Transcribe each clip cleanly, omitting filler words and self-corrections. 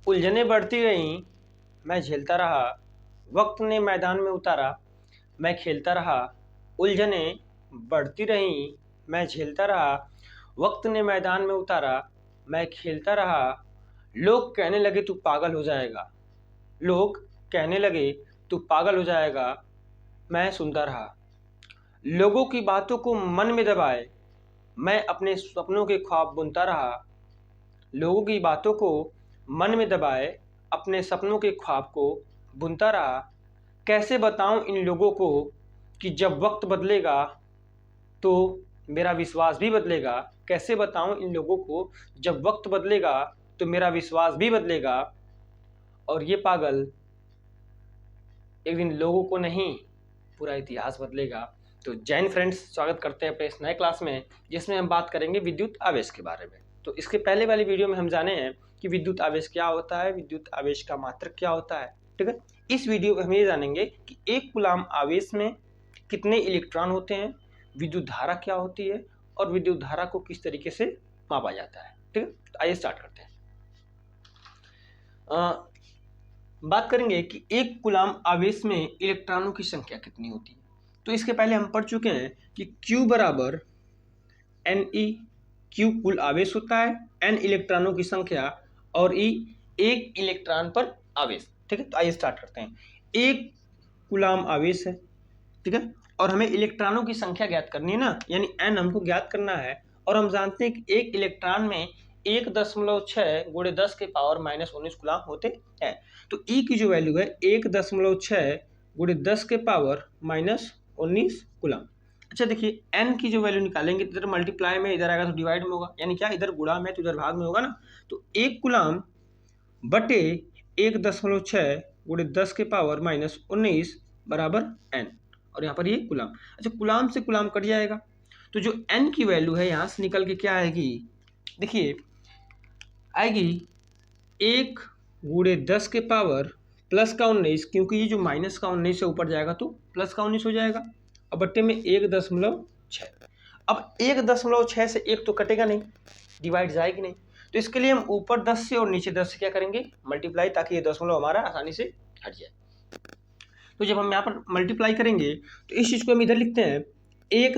उलझने बढ़ती गईं, मैं झेलता रहा, वक्त ने मैदान में उतारा, मैं खेलता रहा। उलझने बढ़ती रहीं, मैं झेलता रहा, वक्त ने मैदान में उतारा, मैं खेलता रहा। लोग कहने लगे तू पागल हो जाएगा, लोग कहने लगे तू पागल हो जाएगा, मैं सुनता रहा। लोगों की बातों को मन में दबाए, मैं अपने सपनों के ख्वाब बुनता रहा। लोगों की बातों को मन में दबाए, अपने सपनों के ख्वाब को बुनता रहा। कैसे बताऊं इन लोगों को कि जब वक्त बदलेगा तो मेरा विश्वास भी बदलेगा। कैसे बताऊं इन लोगों को जब वक्त बदलेगा तो मेरा विश्वास भी बदलेगा। और ये पागल एक दिन लोगों को नहीं, पूरा इतिहास बदलेगा। तो जैन फ्रेंड्स, स्वागत करते हैं अपने इस नए क्लास में, जिसमें हम बात करेंगे विद्युत आवेश के बारे में। तो इसके पहले वाली वीडियो में हम जाने हैं कि विद्युत आवेश क्या होता है, विद्युत आवेश का मात्रक क्या होता है। ठीक है, इस वीडियो में हम ये जानेंगे कि एक कूलाम आवेश में कितने इलेक्ट्रॉन होते हैं, विद्युत धारा क्या होती है और विद्युत धारा को किस तरीके से मापा जाता है। ठीक है, तो आइए स्टार्ट करते हैं। बात करेंगे कि एक कूलाम आवेश में इलेक्ट्रॉनों की संख्या कितनी होती है। तो इसके पहले हम पढ़ चुके हैं कि Q बराबर Ne, Q कुल आवेश होता है, N इलेक्ट्रॉनों की संख्या और E एक इलेक्ट्रॉन पर आवेश। ठीक है, तो आइए स्टार्ट करते हैं। एक कूलाम आवेश है, ठीक है, और हमें इलेक्ट्रॉनों की संख्या ज्ञात करनी है ना, यानी N हमको ज्ञात करना है। और हम जानते हैं कि एक इलेक्ट्रॉन में 1.6 गुणे 10 के पावर -19 कूलाम होते हैं। तो E की जो वैल्यू है 1.6 गुणे 10 के पावर -19 कूलाम। अच्छा देखिए, N की जो वैल्यू निकालेंगे, इधर मल्टीप्लाई में इधर आएगा तो डिवाइड में होगा, यानी क्या, इधर गुणा में तो इधर भाग में होगा ना। तो 1 कूलाम बटे 1.6 गुणे 10 के पावर -19 बराबर N, और यहाँ पर ये कूलाम। अच्छा, कूलाम से कूलाम कट जाएगा, तो जो N की वैल्यू है यहाँ से निकल के क्या आएगी, देखिए आएगी 1 गुणे 10 के पावर प्लस का 19, क्योंकि ये जो माइनस का 19 से ऊपर जाएगा तो प्लस का 19 हो जाएगा, और बट्टे में 1.6। अब 1.6 से 1 तो कटेगा नहीं, डिवाइड जाएगी नहीं, तो इसके लिए हम ऊपर 10 से और नीचे 10 से क्या करेंगे, मल्टीप्लाई, ताकि ये दशमलव हमारा आसानी से हट जाए। तो जब हम यहाँ पर मल्टीप्लाई करेंगे तो इस चीज़ को हम इधर लिखते हैं 1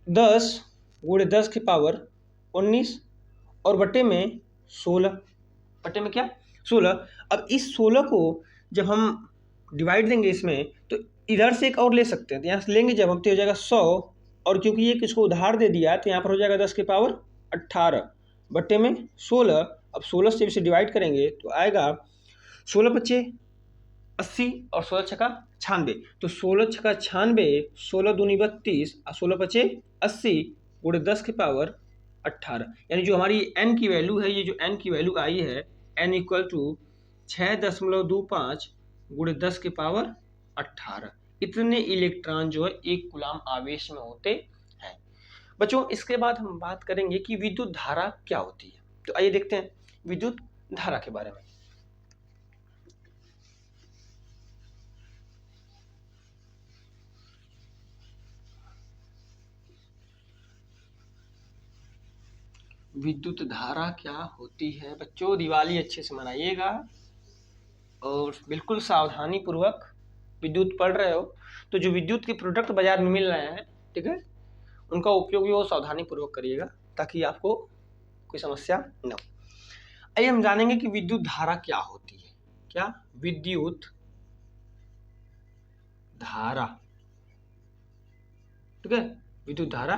10 गुणे 10 की पावर 19 और बट्टे में 16, बट्टे में क्या 16। अब इस 16 को जब हम डिवाइड देंगे इसमें, तो इधर से एक और ले सकते हैं, तो यहाँ से लेंगे जब हम तो हो जाएगा 100, और क्योंकि ये किसको उधार दे दिया तो यहाँ पर हो जाएगा 10 के पावर 18 बट्टे में 16। अब 16 से इसे डिवाइड करेंगे तो आएगा 16 बच्चे 80 और 16 छक्का 96, तो 16 छक्का 96, 16 दूनी 32 और 16 बचे 80 गुणे 10 के पावर 18, यानी जो हमारी N की वैल्यू है, ये जो N की वैल्यू आई है N इक्वल टू 6.25 गुणे 10 के पावर 18। इतने इलेक्ट्रॉन जो है एक कूलाम आवेश में होते हैं। बच्चों, इसके बाद हम बात करेंगे कि विद्युत धारा क्या होती है। तो आइए देखते हैं विद्युत धारा के बारे में। विद्युत धारा क्या होती है बच्चों, दिवाली अच्छे से मनाइएगा और बिल्कुल सावधानी पूर्वक विद्युत पढ़ रहे हो तो जो विद्युत के प्रोडक्ट बाजार में मिल रहे हैं, ठीक है, उनका उपयोग भी वो सावधानी पूर्वक करिएगा ताकि आपको कोई समस्या न हो। आइए हम जानेंगे कि विद्युत धारा क्या होती है। क्या, विद्युत धारा, ठीक है, विद्युत धारा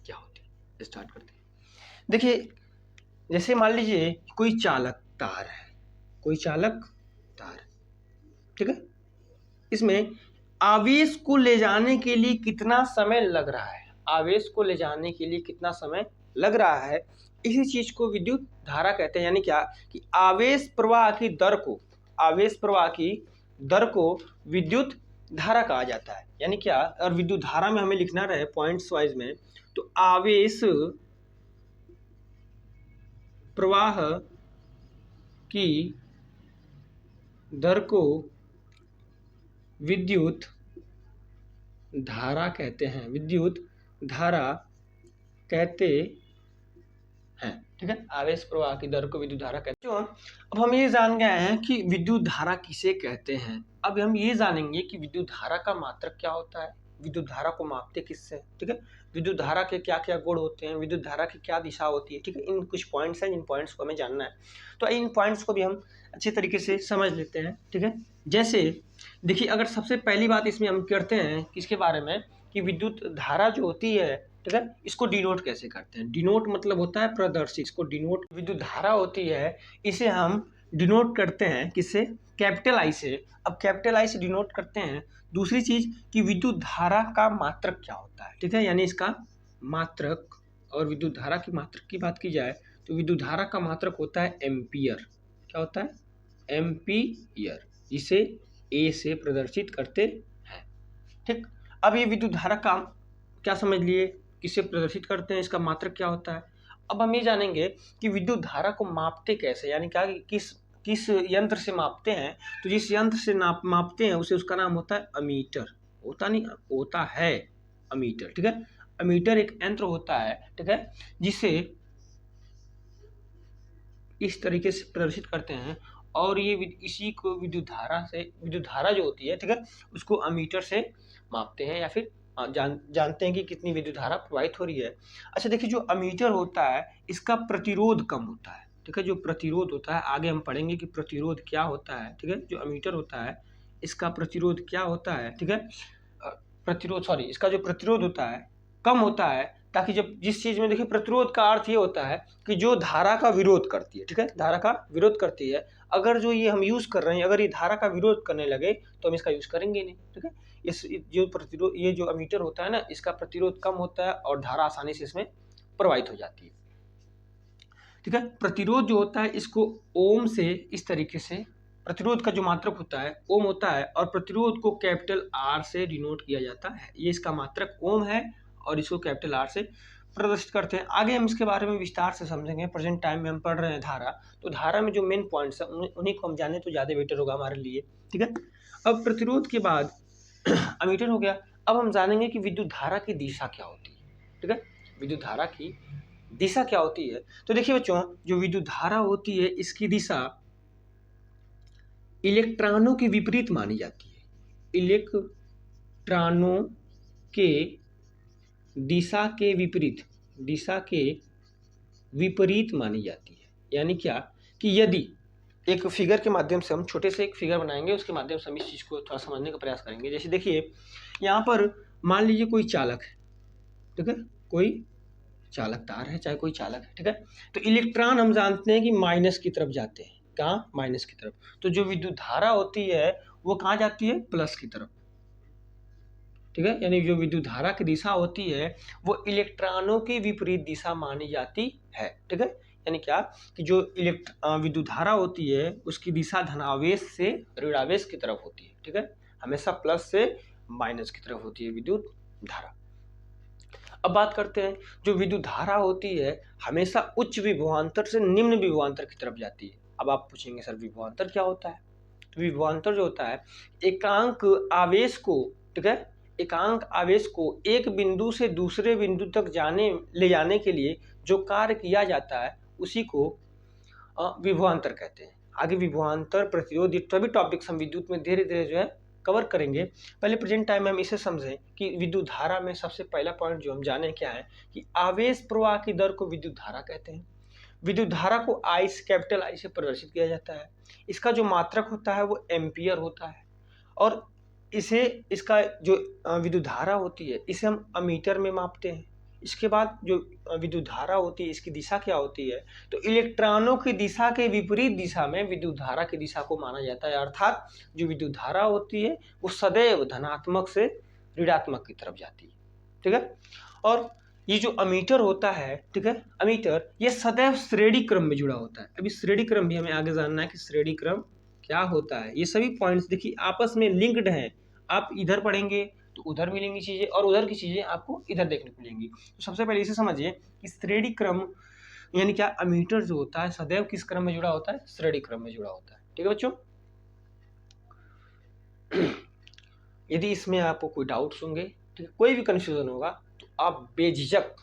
क्या होती है, स्टार्ट करते हैं। देखिए, जैसे मान लीजिए कोई चालक तार है, कोई चालक तार, ठीक है, इसमें आवेश को ले जाने के लिए कितना समय लग रहा है, आवेश को ले जाने के लिए कितना समय लग रहा है, इसी चीज को विद्युत धारा कहते हैं। यानी क्या कि आवेश प्रवाह की दर को, आवेश प्रवाह की दर को विद्युत धारा कहा जाता है। यानी क्या, और विद्युत धारा में हमें लिखना रहे पॉइंट्स वाइज में, तो आवेश प्रवाह की दर को विद्युत धारा कहते हैं, विद्युत धारा कहते हैं। ठीक है, आवेश प्रवाह की दर को विद्युत धारा कहते हैं। अब हम ये जान गए हैं कि विद्युत धारा किसे कहते हैं। अब हम ये जानेंगे कि विद्युत धारा का मात्रक क्या होता है, विद्युत धारा को मापते किससे, ठीक है, विद्युत धारा के क्या क्या गुण होते हैं, विद्युत धारा की क्या दिशा होती है, ठीक है। इन कुछ पॉइंट्स हैं, इन पॉइंट्स को हमें जानना है। तो इन पॉइंट्स को भी हम अच्छे तरीके से समझ लेते हैं, ठीक है। जैसे देखिए, अगर सबसे पहली बात इसमें हम करते हैं किसके बारे में, कि विद्युत धारा जो होती है, ठीक है, इसको डिनोट कैसे करते हैं। डिनोट मतलब होता है प्रदर्शित, इसको डिनोट, विद्युत धारा होती है इसे हम डिनोट करते हैं किससे, कैपिटल आई से। अब कैपिटल आई से डिनोट करते हैं। दूसरी चीज कि विद्युत धारा का मात्रक क्या होता है, ठीक है, यानी इसका मात्रक। और विद्युत धारा की मात्रक की बात की जाए तो विद्युत धारा का मात्रक होता है एम्पियर। क्या होता है, एम्पियर, जिसे ए से प्रदर्शित करते हैं, ठीक। अब ये विद्युत धारा का क्या समझ लिए, किसे प्रदर्शित करते हैं, इसका मात्रक क्या होता है। अब हम ये जानेंगे कि विद्युत धारा को मापते कैसे, यानी क्या किस किस यंत्र से मापते हैं। तो जिस यंत्र से मापते हैं उसे, उसका नाम होता है अमीटर। होता नहीं, होता है अमीटर, ठीक है। अमीटर एक यंत्र होता है, ठीक है, जिसे इस तरीके से प्रदर्शित करते हैं। और ये इसी को विद्युत धारा से, विद्युत धारा जो होती है, ठीक है, उसको अमीटर से मापते हैं, या फिर जानते हैं कि कितनी विद्युत धारा प्रवाहित हो रही है। अच्छा देखिए, जो अमीटर होता है इसका प्रतिरोध कम होता है, ठीक है। जो प्रतिरोध होता है, आगे हम पढ़ेंगे कि प्रतिरोध क्या होता है, ठीक है। जो अमीटर होता है इसका प्रतिरोध क्या होता है, ठीक है, प्रतिरोध, सॉरी, इसका जो प्रतिरोध होता है कम होता है, ताकि जब जिस चीज में, देखिए, प्रतिरोध का अर्थ ये होता है कि जो धारा का विरोध करती है, ठीक है, धारा का विरोध करती है। अगर जो ये हम यूज कर रहे हैं, अगर ये धारा का विरोध करने लगे तो हम इसका यूज करेंगे नहीं, ठीक है। इस जो प्रतिरोध, ये जो अमीटर होता है ना, इसका प्रतिरोध कम होता है और धारा आसानी से इसमें प्रवाहित हो जाती है, ठीक है। प्रतिरोध जो होता है इसको ओम से, इस तरीके से प्रतिरोध का जो मात्रक होता है ओम होता है, और प्रतिरोध को कैपिटल आर से डिनोट किया जाता है। ये इसका मात्रक ओम है और इसको कैपिटल आर से प्रदर्शित करते हैं। आगे हम इसके बारे में विस्तार से समझेंगे। प्रेजेंट टाइम में हम पढ़ रहे हैं धारा, तो धारा में जो मेन पॉइंट्स है उन्हीं को हम जाने तो ज़्यादा बेटर होगा हमारे लिए, ठीक है। अब प्रतिरोध के बाद अमीटर हो गया। अब हम जानेंगे कि विद्युत धारा की दिशा क्या होती है, ठीक है, विद्युत धारा की दिशा क्या होती है। तो देखिए बच्चों, जो विद्युत धारा होती है इसकी दिशा इलेक्ट्रॉनों के विपरीत मानी जाती है। इलेक्ट्रॉनों के दिशा के विपरीत, दिशा के विपरीत मानी जाती है। यानी क्या, कि यदि एक फिगर के माध्यम से, हम छोटे से एक फिगर बनाएंगे, उसके माध्यम से हम इस चीज़ को थोड़ा समझने का प्रयास करेंगे। जैसे देखिए, यहाँ पर मान लीजिए कोई चालक है, ठीक है, कोई चालक तार है, चाहे कोई चालक है, ठीक है। तो इलेक्ट्रॉन हम जानते हैं कि माइनस की तरफ जाते हैं, कहाँ, माइनस की तरफ। तो जो विद्युत धारा होती है वो कहाँ जाती है, प्लस की तरफ, ठीक है। यानी जो विद्युत धारा की दिशा होती है वो इलेक्ट्रॉनों की विपरीत दिशा मानी जाती है, ठीक है। यानी क्या, कि जो विद्युत धारा होती है उसकी दिशा धनावेश से ऋणावेश की तरफ होती है, ठीक है, हमेशा प्लस से माइनस की तरफ होती है विद्युत धारा। अब बात करते हैं, जो विद्युत धारा होती है हमेशा उच्च विभवांतर से निम्न विभवांतर की तरफ जाती है। अब आप पूछेंगे सर विभवांतर क्या होता है। तो विभवांतर जो होता है एकांक आवेश को, ठीक है, एकांक आवेश को एक बिंदु से दूसरे बिंदु तक ले जाने के लिए जो कार्य किया जाता है उसी को विभवांतर कहते हैं। आगे विभवांतर, प्रतिरोध, ये सभी टॉपिक्स हम विद्युत में धीरे धीरे जो है कवर करेंगे। पहले प्रेजेंट टाइम में हम इसे समझें कि विद्युत धारा में सबसे पहला पॉइंट जो हम जाने क्या है, कि आवेश प्रवाह की दर को विद्युत धारा कहते हैं। विद्युत धारा को आई, कैपिटल आई से प्रदर्शित किया जाता है। इसका जो मात्रक होता है वो एम्पियर होता है, और इसे, इसका जो विद्युत धारा होती है इसे हम अमीटर में मापते हैं। इसके बाद जो विद्युत धारा होती है इसकी दिशा क्या होती है, तो इलेक्ट्रॉनों की दिशा के विपरीत दिशा में विद्युत धारा की दिशा को माना जाता है। अर्थात जो विद्युत धारा होती है वो सदैव धनात्मक से ऋणात्मक की तरफ जाती है, ठीक है। और ये जो अमीटर होता है, ठीक है, अमीटर, ये सदैव श्रेणी क्रम में जुड़ा होता है। अभी श्रेणी क्रम भी हमें आगे जानना है कि श्रेणी क्रम क्या होता है। ये सभी पॉइंट्स देखिए आपस में लिंक्ड हैं। आप इधर पढ़ेंगे तो उधर मिलेंगी चीजें, और उधर की चीजें आपको इधर देखने को मिलेंगी। तो सबसे पहले इसे समझिए कि श्रेणी क्रम यानी क्या, अमीटर जो होता है सदैव किस क्रम में जुड़ा होता है, श्रेणी क्रम में जुड़ा होता है, ठीक है बच्चों। यदि इसमें आपको कोई डाउट्स होंगे, ठीक है, कोई भी कंफ्यूजन होगा तो आप बेझिझक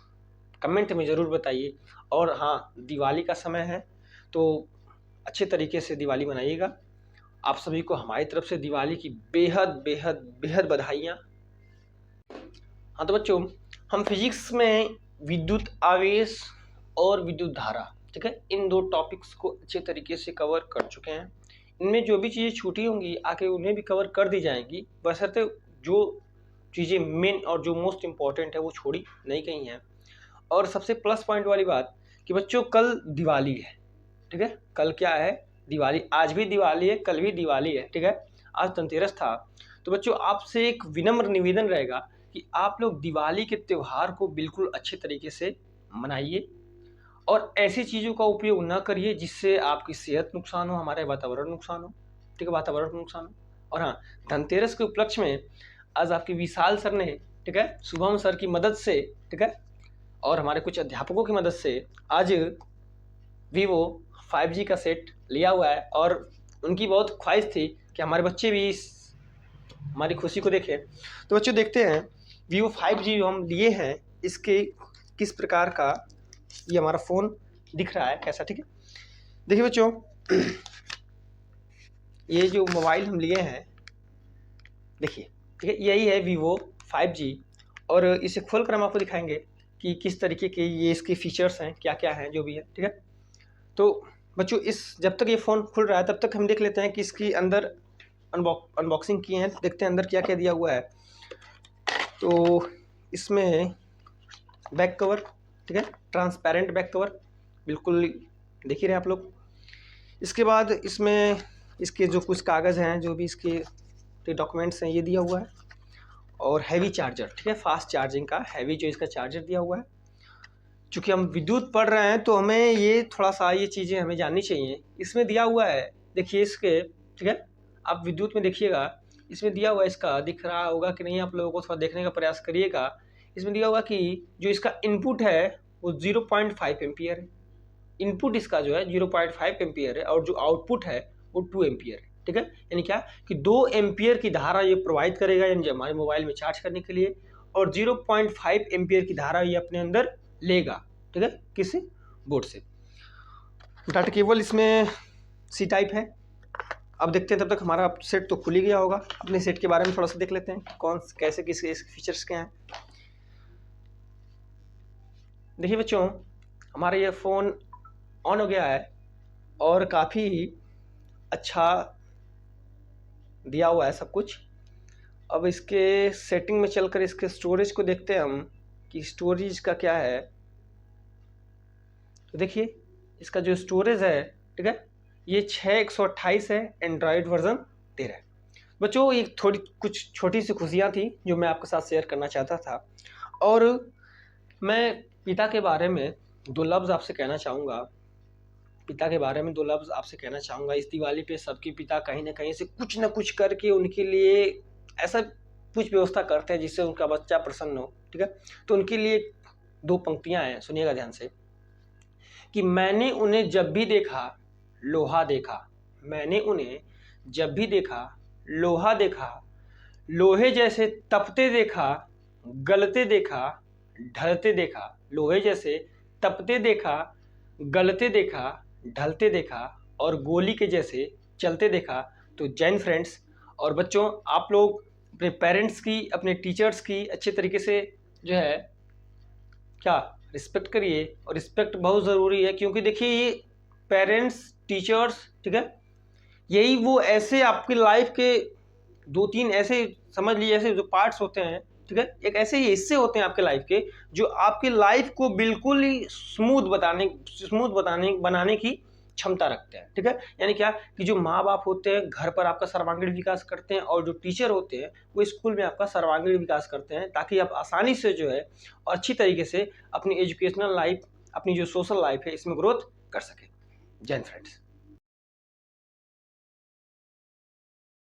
कमेंट में जरूर बताइए, और हाँ, दिवाली का समय है तो अच्छे तरीके से दिवाली मनाइएगा। आप सभी को हमारी तरफ से दिवाली की बेहद बेहद बेहद बधाइयाँ। हाँ तो बच्चों, हम फिजिक्स में विद्युत आवेश और विद्युत धारा, ठीक है, इन दो टॉपिक्स को अच्छे तरीके से कवर कर चुके हैं। इनमें जो भी चीज़ें छूटी होंगी आके उन्हें भी कवर कर दी जाएंगी, बशर्ते जो चीज़ें मेन और जो मोस्ट इम्पॉर्टेंट है वो छोड़ी नहीं गई हैं। और सबसे प्लस पॉइंट वाली बात कि बच्चों कल दिवाली है, ठीक है, कल क्या है, दिवाली। आज भी दिवाली है, कल भी दिवाली है, ठीक है, आज धनतेरस था। तो बच्चों आपसे एक विनम्र निवेदन रहेगा कि आप लोग दिवाली के त्यौहार को बिल्कुल अच्छे तरीके से मनाइए और ऐसी चीज़ों का उपयोग ना करिए जिससे आपकी सेहत नुकसान हो, हमारे वातावरण नुकसान हो, ठीक है, वातावरण नुकसान हो। और हाँ, धनतेरस के उपलक्ष्य में आज आपके विशाल सर ने, ठीक है, शुभम सर की मदद से, ठीक है, और हमारे कुछ अध्यापकों की मदद से आज वीवो 5G का सेट लिया हुआ है और उनकी बहुत ख्वाहिश थी कि हमारे बच्चे भी इस हमारी खुशी को देखें। तो बच्चों देखते हैं वीवो 5G जो हम लिए हैं इसके किस प्रकार का ये हमारा फ़ोन दिख रहा है, कैसा, ठीक है। देखिए बच्चों, ये जो मोबाइल हम लिए हैं, देखिए, ठीक है, यही है वीवो 5G और इसे खोल कर हम आपको दिखाएंगे कि किस तरीके के ये इसके फीचर्स हैं, क्या क्या हैं, जो भी है, ठीक है। तो बच्चों इस जब तक ये फ़ोन खुल रहा है तब तक हम देख लेते हैं कि इसकी अंदर अनबॉक्सिंग की है, देखते हैं अंदर क्या क्या दिया हुआ है। तो इसमें बैक कवर, ठीक है, ट्रांसपेरेंट बैक कवर, बिल्कुल देख ही रहे आप लोग। इसके बाद इसमें इसके जो कुछ कागज़ हैं, जो भी इसके डॉक्यूमेंट्स हैं, ये दिया हुआ है और हैवी चार्जर, ठीक है, फास्ट चार्जिंग का हैवी जो इसका चार्जर दिया हुआ है। चूँकि हम विद्युत पढ़ रहे हैं तो हमें ये थोड़ा सा ये चीज़ें हमें जाननी चाहिए। इसमें दिया हुआ है, देखिए इसके, ठीक है, आप विद्युत में देखिएगा, इसमें दिया हुआ है, इसका दिख रहा होगा कि नहीं, आप लोगों को थोड़ा देखने का प्रयास करिएगा। इसमें दिया हुआ कि जो इसका इनपुट है वो 0.5 एम्पियर है, इनपुट इसका जो है 0.5 एम्पियर है और जो आउटपुट है वो 2 एम्पियर है, ठीक है। यानी क्या कि 2 एम्पियर की धारा ये प्रोवाइड करेगा यानी हमारे मोबाइल में चार्ज करने के लिए, और 0.5 एम्पियर की धारा ये अपने अंदर लेगा, ठीक है, किसी बोर्ड से। डाटा केबल इसमें सी टाइप है। अब देखते हैं, तब तक हमारा सेट तो खुल ही गया होगा, अपने सेट के बारे में थोड़ा सा देख लेते हैं कौन कैसे किस इसके फीचर्स क्या हैं। देखिए बच्चों, हमारा ये फ़ोन ऑन हो गया है और काफ़ी अच्छा दिया हुआ है सब कुछ। अब इसके सेटिंग में चलकर इसके स्टोरेज को देखते हैं हम कि स्टोरेज का क्या है। तो देखिए इसका जो स्टोरेज है, ठीक है, ये 6/128 है, एंड्रॉयड वर्जन 13 है। बच्चों एक थोड़ी कुछ छोटी सी खुशियाँ थी जो मैं आपके साथ शेयर करना चाहता था, और मैं पिता के बारे में 2 लफ्ज़ आपसे कहना चाहूँगा। पिता के बारे में 2 लफ्ज़ आपसे कहना चाहूँगा। इस दिवाली पे सबके पिता कहीं ना कहीं से कुछ ना कुछ करके उनके लिए ऐसा कुछ व्यवस्था करते हैं जिससे उनका बच्चा प्रसन्न हो, ठीक है। तो उनके लिए 2 पंक्तियाँ हैं, सुनिएगा ध्यान से, कि मैंने उन्हें जब भी देखा लोहा देखा, मैंने उन्हें जब भी देखा लोहा देखा, लोहे जैसे तपते देखा, गलते देखा, ढलते देखा, लोहे जैसे तपते देखा, गलते देखा, ढलते देखा और गोली के जैसे चलते देखा। तो जैन फ्रेंड्स और बच्चों, आप लोग अपने पेरेंट्स की, अपने टीचर्स की अच्छे तरीके से जो है क्या रिस्पेक्ट करिए, और रिस्पेक्ट बहुत ज़रूरी है, क्योंकि देखिए ये पेरेंट्स, टीचर्स, ठीक है, यही वो ऐसे आपकी लाइफ के 2-3 ऐसे समझ लीजिए ऐसे जो पार्ट्स होते हैं, ठीक है, एक ऐसे ही हिस्से होते हैं आपके लाइफ के जो आपकी लाइफ को बिल्कुल ही स्मूथ बनाने की क्षमता रखते हैं, ठीक है। यानी क्या कि जो माँ बाप होते हैं घर पर आपका सर्वांगीण विकास करते हैं, और जो टीचर होते हैं वो स्कूल में आपका सर्वांगीण विकास करते हैं, ताकि आप आसानी से जो है और अच्छी तरीके से अपनी एजुकेशनल लाइफ, अपनी जो सोशल लाइफ है, इसमें ग्रोथ कर सकें। जय हिंद फ्रेंड्स।